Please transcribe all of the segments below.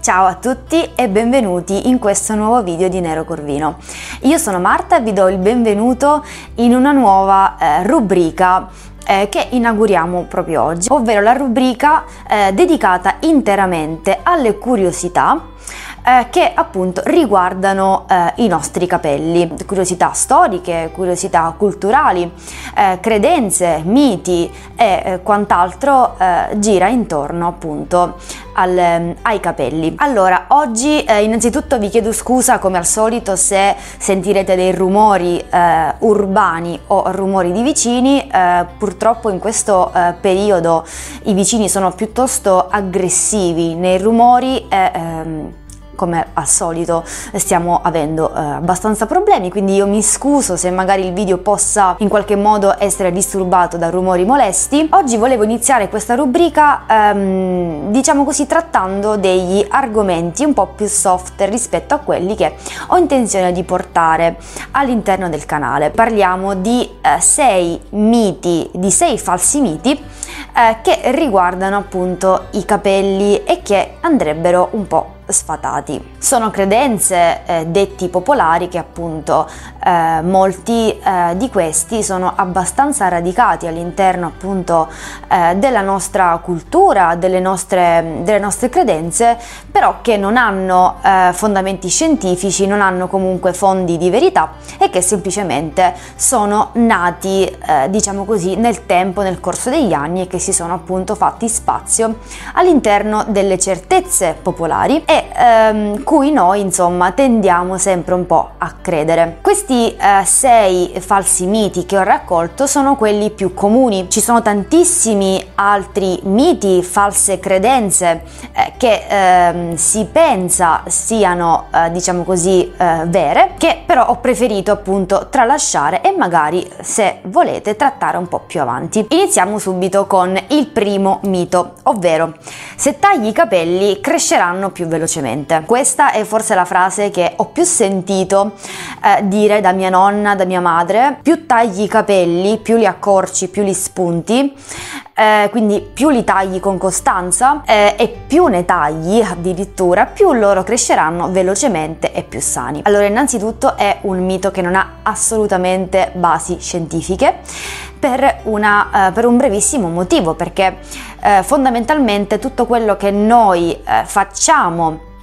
Ciao a tutti e benvenuti in questo nuovo video di Nero Corvino. Io sono Marta e vi do il benvenuto in una nuova rubrica che inauguriamo proprio oggi, ovvero la rubrica dedicata interamente alle curiosità che appunto riguardano i nostri capelli, curiosità storiche, curiosità culturali, credenze, miti e quant'altro gira intorno appunto ai capelli. Allora, oggi innanzitutto vi chiedo scusa come al solito se sentirete dei rumori urbani o rumori di vicini. Purtroppo in questo periodo i vicini sono piuttosto aggressivi nei rumori e come al solito stiamo avendo abbastanza problemi, quindi io mi scuso se magari il video possa in qualche modo essere disturbato da rumori molesti. Oggi volevo iniziare questa rubrica diciamo così trattando degli argomenti un po' più soft rispetto a quelli che ho intenzione di portare all'interno del canale. Parliamo di 6 miti, di 6 falsi miti che riguardano appunto i capelli e che andrebbero un po' sfatati. Sono credenze detti popolari che appunto molti di questi sono abbastanza radicati all'interno appunto della nostra cultura, delle nostre credenze, però che non hanno fondamenti scientifici, non hanno comunque fondi di verità e che semplicemente sono nati diciamo così nel tempo, nel corso degli anni, e che si sono appunto fatti spazio all'interno delle certezze popolari e cui noi insomma tendiamo sempre un po' a credere. Questi 6 falsi miti che ho raccolto sono quelli più comuni. Ci sono tantissimi altri miti, false credenze che si pensa siano diciamo così vere, che però ho preferito appunto tralasciare e magari, se volete, trattare un po' più avanti. Iniziamo subito con il primo mito, ovvero: se tagli i capelli cresceranno più velocemente. Questa è forse la frase che ho più sentito dire da mia nonna, da mia madre. Più tagli i capelli, più li accorci, più li spunti, quindi più li tagli con costanza e più ne tagli addirittura, più loro cresceranno velocemente e più sani. Allora, innanzitutto è un mito che non ha assolutamente basi scientifiche per un brevissimo motivo, perché fondamentalmente tutto quello che noi facciamo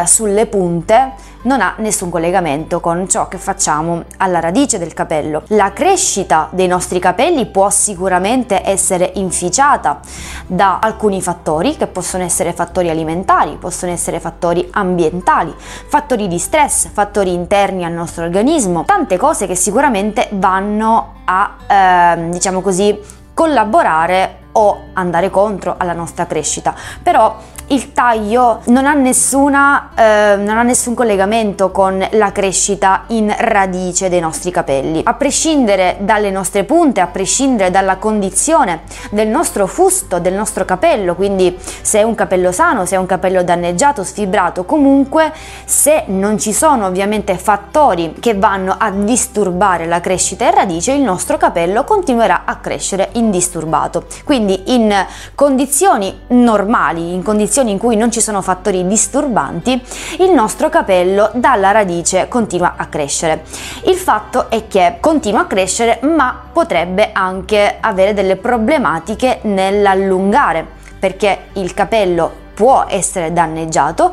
sulle punte non ha nessun collegamento con ciò che facciamo alla radice del capello. La crescita dei nostri capelli può sicuramente essere inficiata da alcuni fattori, che possono essere fattori alimentari, possono essere fattori ambientali, fattori di stress, fattori interni al nostro organismo, tante cose che sicuramente vanno a diciamo così collaborare o andare contro alla nostra crescita. Però il taglio non ha nessun collegamento con la crescita in radice dei nostri capelli. A prescindere dalle nostre punte, a prescindere dalla condizione del nostro fusto, del nostro capello, quindi se è un capello sano, se è un capello danneggiato, sfibrato, comunque se non ci sono ovviamente fattori che vanno a disturbare la crescita in radice, il nostro capello continuerà a crescere indisturbato. Quindi in condizioni normali, in condizioni in cui non ci sono fattori disturbanti, il nostro capello dalla radice continua a crescere. Il fatto è che continua a crescere, ma potrebbe anche avere delle problematiche nell'allungare, perché il capello può essere danneggiato,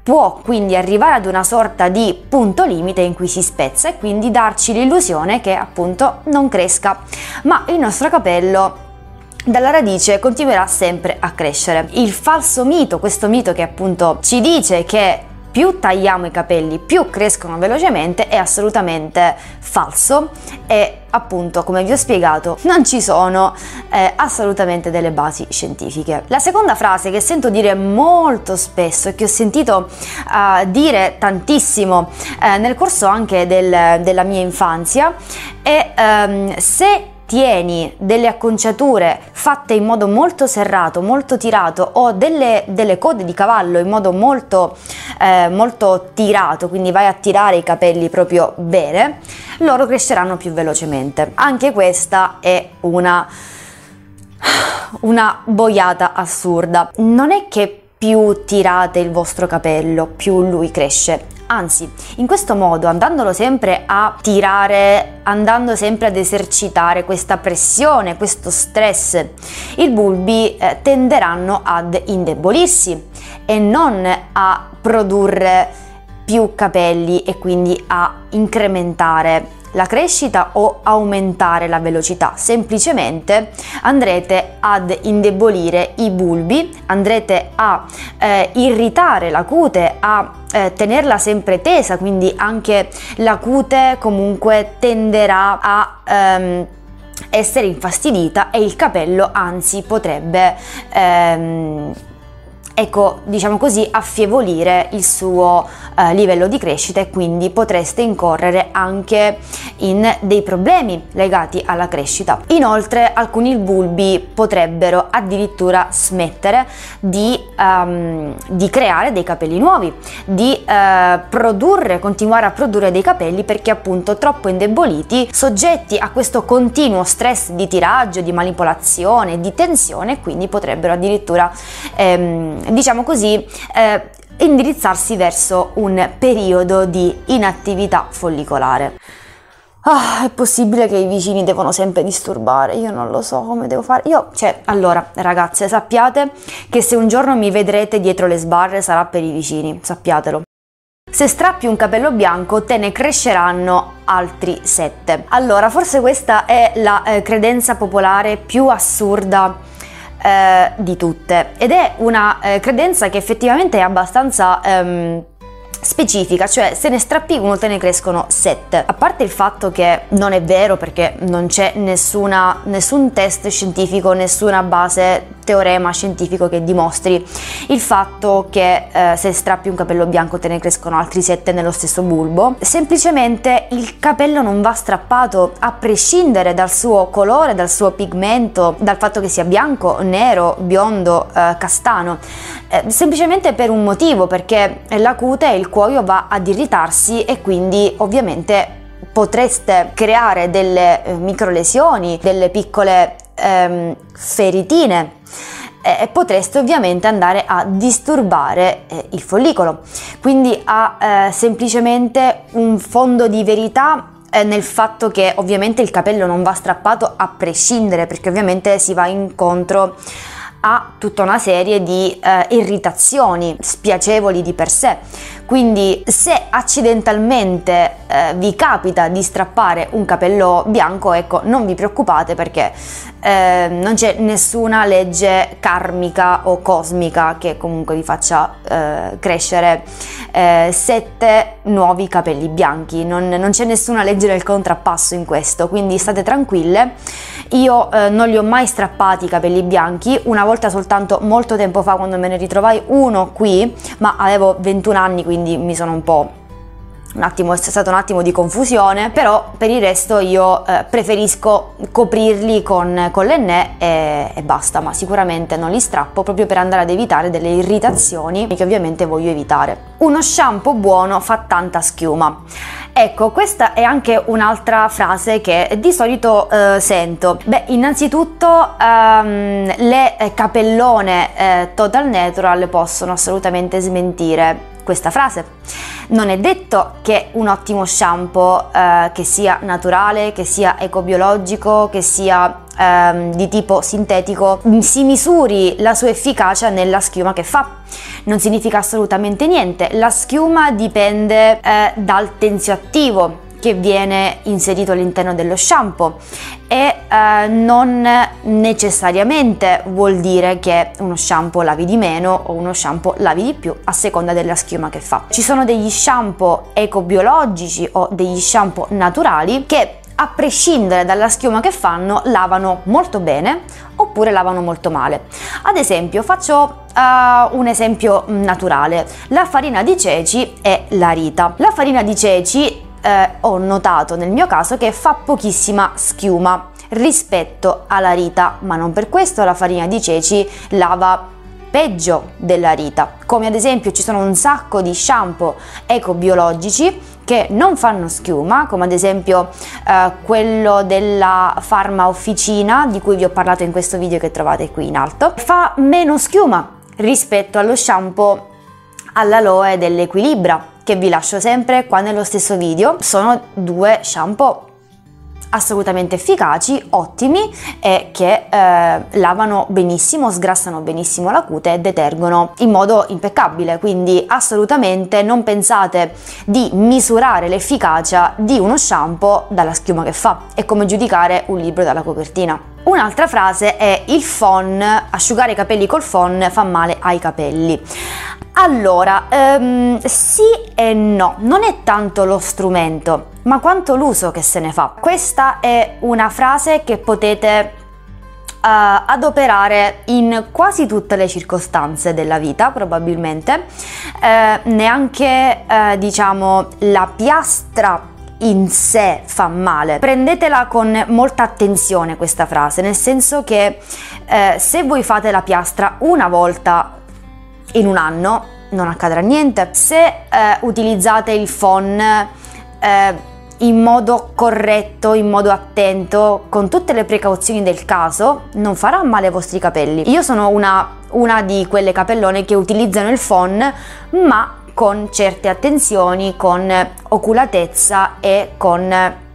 può quindi arrivare ad una sorta di punto limite in cui si spezza e quindi darci l'illusione che appunto non cresca, ma il nostro capello dalla radice continuerà sempre a crescere. Il falso mito, questo mito che appunto ci dice che più tagliamo i capelli più crescono velocemente, è assolutamente falso e appunto, come vi ho spiegato, non ci sono assolutamente delle basi scientifiche. La seconda frase che sento dire molto spesso e che ho sentito dire tantissimo nel corso anche della mia infanzia è se tieni delle acconciature fatte in modo molto serrato, molto tirato, o delle code di cavallo in modo molto tirato, quindi vai a tirare i capelli proprio bene, loro cresceranno più velocemente. Anche questa è una boiata assurda. Non è che più tirate il vostro capello, più lui cresce. Anzi, in questo modo, andandolo sempre a tirare, andando sempre ad esercitare questa pressione, questo stress, i bulbi tenderanno ad indebolirsi e non a produrre più capelli e quindi a incrementare la crescita o aumentare la velocità. Semplicemente andrete ad indebolire i bulbi, andrete a irritare la cute, a tenerla sempre tesa, quindi anche la cute comunque tenderà a essere infastidita e il capello anzi potrebbe ecco, diciamo così, affievolire il suo livello di crescita e quindi potreste incorrere anche in dei problemi legati alla crescita. Inoltre alcuni bulbi potrebbero addirittura smettere di creare dei capelli nuovi, di continuare a produrre dei capelli perché appunto troppo indeboliti, soggetti a questo continuo stress di tiraggio, di manipolazione, di tensione, quindi potrebbero addirittura diciamo così, indirizzarsi verso un periodo di inattività follicolare. È possibile che i vicini devono sempre disturbare, io non lo so come devo fare. Allora, ragazze, sappiate che se un giorno mi vedrete dietro le sbarre sarà per i vicini, sappiatelo. Se strappi un capello bianco te ne cresceranno altri 7. Allora, forse questa è la credenza popolare più assurda di tutte ed è una credenza che effettivamente è abbastanza specifica, cioè se ne strappi uno te ne crescono 7. A parte il fatto che non è vero, perché non c'è nessun test scientifico, nessuna base, teorema scientifico che dimostri il fatto che se strappi un capello bianco te ne crescono altri 7 nello stesso bulbo. Semplicemente il capello non va strappato a prescindere dal suo colore, dal suo pigmento, dal fatto che sia bianco, nero, biondo, castano, semplicemente per un motivo, perché la cute e il cuoio va ad irritarsi e quindi ovviamente potreste creare delle microlesioni, delle piccole feritine e potreste ovviamente andare a disturbare il follicolo, quindi ha semplicemente un fondo di verità nel fatto che ovviamente il capello non va strappato a prescindere, perché ovviamente si va incontro a tutta una serie di irritazioni spiacevoli di per sé. Quindi se accidentalmente vi capita di strappare un capello bianco, ecco, non vi preoccupate, perché non c'è nessuna legge karmica o cosmica che comunque vi faccia crescere 7 nuovi capelli bianchi. Non c'è nessuna legge del contrappasso in questo, quindi state tranquille. Io non li ho mai strappati i capelli bianchi, una volta soltanto molto tempo fa, quando me ne ritrovai uno qui, ma avevo 21 anni, quindi mi sono è stato un attimo di confusione, però per il resto io preferisco coprirli con l'Ennè e basta, ma sicuramente non li strappo, proprio per andare ad evitare delle irritazioni che ovviamente voglio evitare. Uno shampoo buono fa tanta schiuma. Ecco, questa è anche un'altra frase che di solito sento. Beh, innanzitutto le capellone Total Natural possono assolutamente smentire questa frase. Non è detto che un ottimo shampoo che sia naturale, che sia ecobiologico, che sia di tipo sintetico, si misuri la sua efficacia nella schiuma che fa. Non significa assolutamente niente. La schiuma dipende dal tensioattivo che viene inserito all'interno dello shampoo e non necessariamente vuol dire che uno shampoo lavi di meno o uno shampoo lavi di più a seconda della schiuma che fa. Ci sono degli shampoo ecobiologici o degli shampoo naturali che, a prescindere dalla schiuma che fanno, lavano molto bene oppure lavano molto male. Ad esempio, faccio un esempio naturale: la farina di ceci e la rita. La farina di ceci ho notato nel mio caso che fa pochissima schiuma rispetto alla rita, ma non per questo la farina di ceci lava peggio della rita. Come ad esempio ci sono un sacco di shampoo ecobiologici che non fanno schiuma, come ad esempio quello della Pharma Officina, di cui vi ho parlato in questo video che trovate qui in alto. Fa meno schiuma rispetto allo shampoo all'aloe dell'Equilibra, che vi lascio sempre qua nello stesso video. Sono due shampoo assolutamente efficaci, ottimi e che lavano benissimo, sgrassano benissimo la cute e detergono in modo impeccabile, quindi assolutamente non pensate di misurare l'efficacia di uno shampoo dalla schiuma che fa. È come giudicare un libro dalla copertina. Un'altra frase è: il phon, asciugare i capelli col phon fa male ai capelli. Allora, sì e no, non è tanto lo strumento, ma quanto l'uso che se ne fa. Questa è una frase che potete adoperare in quasi tutte le circostanze della vita, probabilmente. Neanche diciamo la piastra in sé fa male. Prendetela con molta attenzione questa frase, nel senso che se voi fate la piastra una volta in un anno non accadrà niente. Se utilizzate il phon in modo corretto, in modo attento, con tutte le precauzioni del caso, non farà male ai vostri capelli. Io sono una di quelle capellone che utilizzano il phon, ma con certe attenzioni, con oculatezza e con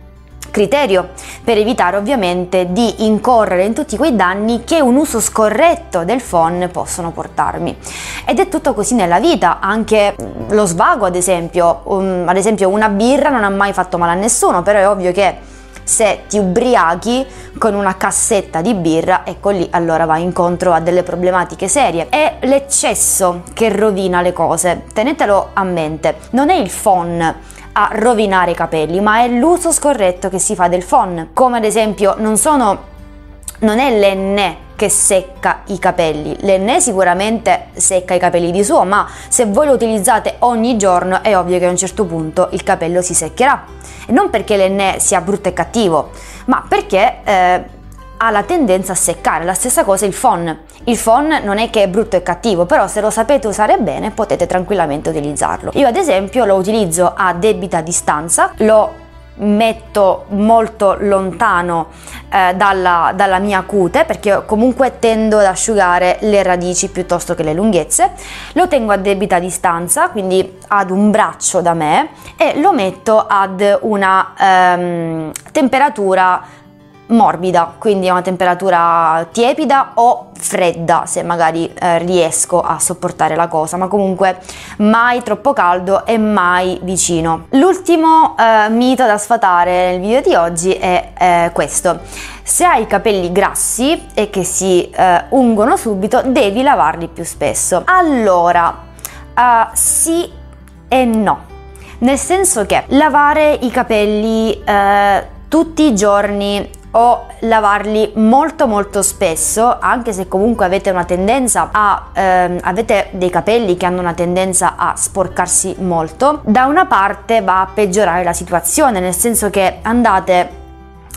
criterio, per evitare ovviamente di incorrere in tutti quei danni che un uso scorretto del phon possono portarmi. Ed è tutto così nella vita, anche lo svago ad esempio una birra non ha mai fatto male a nessuno, però è ovvio che se ti ubriachi con una cassetta di birra, ecco lì allora vai incontro a delle problematiche serie. È l'eccesso che rovina le cose, tenetelo a mente. Non è il phon a rovinare i capelli, ma è l'uso scorretto che si fa del phon. Come ad esempio non è l'Enne che secca i capelli. L'Enne sicuramente secca i capelli di suo, ma se voi lo utilizzate ogni giorno è ovvio che a un certo punto il capello si seccherà. E non perché l'Enne sia brutto e cattivo, ma perché ha la tendenza a seccare. La stessa cosa il phon. Il phon non è che è brutto e cattivo, però se lo sapete usare bene potete tranquillamente utilizzarlo. Io ad esempio lo utilizzo a debita distanza, lo metto molto lontano dalla mia cute, perché io comunque tendo ad asciugare le radici piuttosto che le lunghezze. Lo tengo a debita distanza, quindi ad un braccio da me, e lo metto ad una temperatura morbida, quindi a una temperatura tiepida o fredda, se magari riesco a sopportare la cosa, ma comunque mai troppo caldo e mai vicino. L'ultimo mito da sfatare nel video di oggi è questo: se hai i capelli grassi e che si ungono subito, devi lavarli più spesso. Allora, sì e no, nel senso che lavare i capelli tutti i giorni o lavarli molto spesso, anche se comunque avete una tendenza avete dei capelli che hanno una tendenza a sporcarsi molto, da una parte va a peggiorare la situazione, nel senso che andate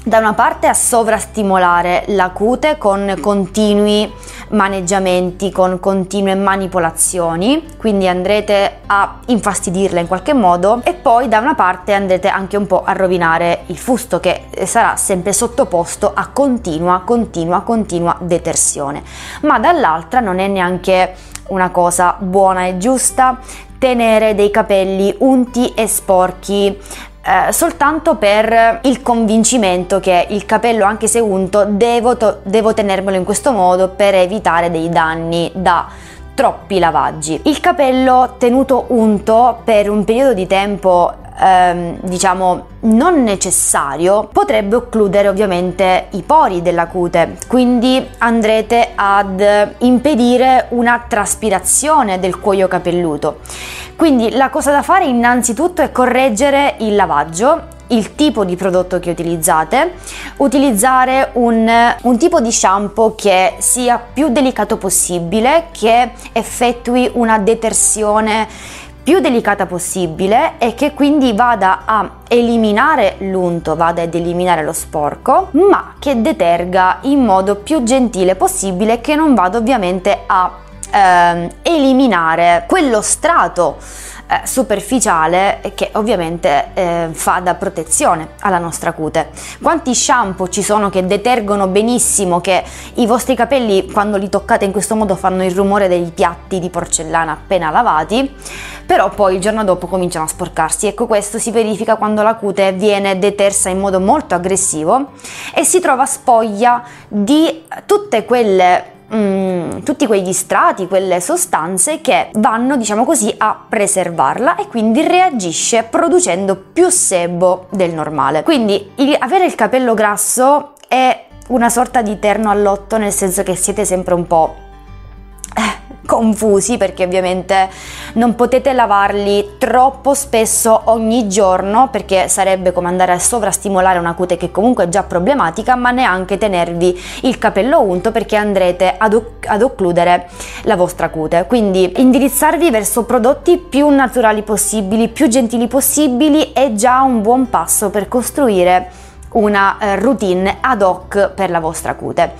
da una parte a sovrastimolare la cute con continui maneggiamenti, con continue manipolazioni, quindi andrete a infastidirla in qualche modo, e poi da una parte andrete anche un po' a rovinare il fusto, che sarà sempre sottoposto a continua detersione. Ma dall'altra non è neanche una cosa buona e giusta tenere dei capelli unti e sporchi soltanto per il convincimento che il capello, anche se unto, devo tenermelo in questo modo per evitare dei danni da troppi lavaggi. Il capello tenuto unto per un periodo di tempo diciamo non necessario potrebbe occludere ovviamente i pori della cute, quindi andrete ad impedire una traspirazione del cuoio capelluto. Quindi la cosa da fare innanzitutto è correggere il lavaggio, il tipo di prodotto che utilizzate, utilizzare un tipo di shampoo che sia più delicato possibile, che effettui una detersione più delicata possibile e che quindi vada a eliminare l'unto, vada ad eliminare lo sporco, ma che deterga in modo più gentile possibile, che non vada ovviamente a eliminare quello strato superficiale che ovviamente fa da protezione alla nostra cute. Quanti shampoo ci sono che detergono benissimo, che i vostri capelli quando li toccate in questo modo fanno il rumore dei piatti di porcellana appena lavati, però poi il giorno dopo cominciano a sporcarsi. Ecco, questo si verifica quando la cute viene detersa in modo molto aggressivo e si trova spoglia di tutte quelle tutti quegli strati, quelle sostanze che vanno, diciamo così, a preservarla, e quindi reagisce producendo più sebo del normale. Quindi avere il capello grasso è una sorta di terno al lotto, nel senso che siete sempre un po' confusi, perché ovviamente non potete lavarli troppo spesso ogni giorno, perché sarebbe come andare a sovrastimolare una cute che comunque è già problematica, ma neanche tenervi il capello unto, perché andrete ad occludere la vostra cute. Quindi indirizzarvi verso prodotti più naturali possibili, più gentili possibili, è già un buon passo per costruire una routine ad hoc per la vostra cute.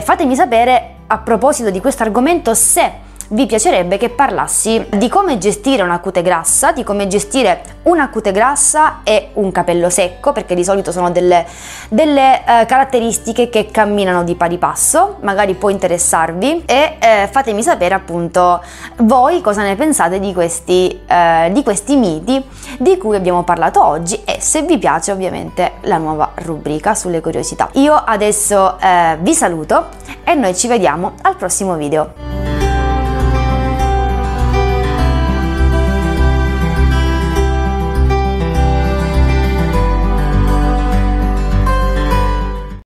Fatemi sapere, a proposito di questo argomento, se vi piacerebbe che parlassi di come gestire una cute grassa, di come gestire una cute grassa e un capello secco, perché di solito sono delle caratteristiche che camminano di pari passo. Magari può interessarvi, e fatemi sapere appunto voi cosa ne pensate di questi miti di cui abbiamo parlato oggi, e se vi piace ovviamente la nuova rubrica sulle curiosità. Io adesso vi saluto e noi ci vediamo al prossimo video.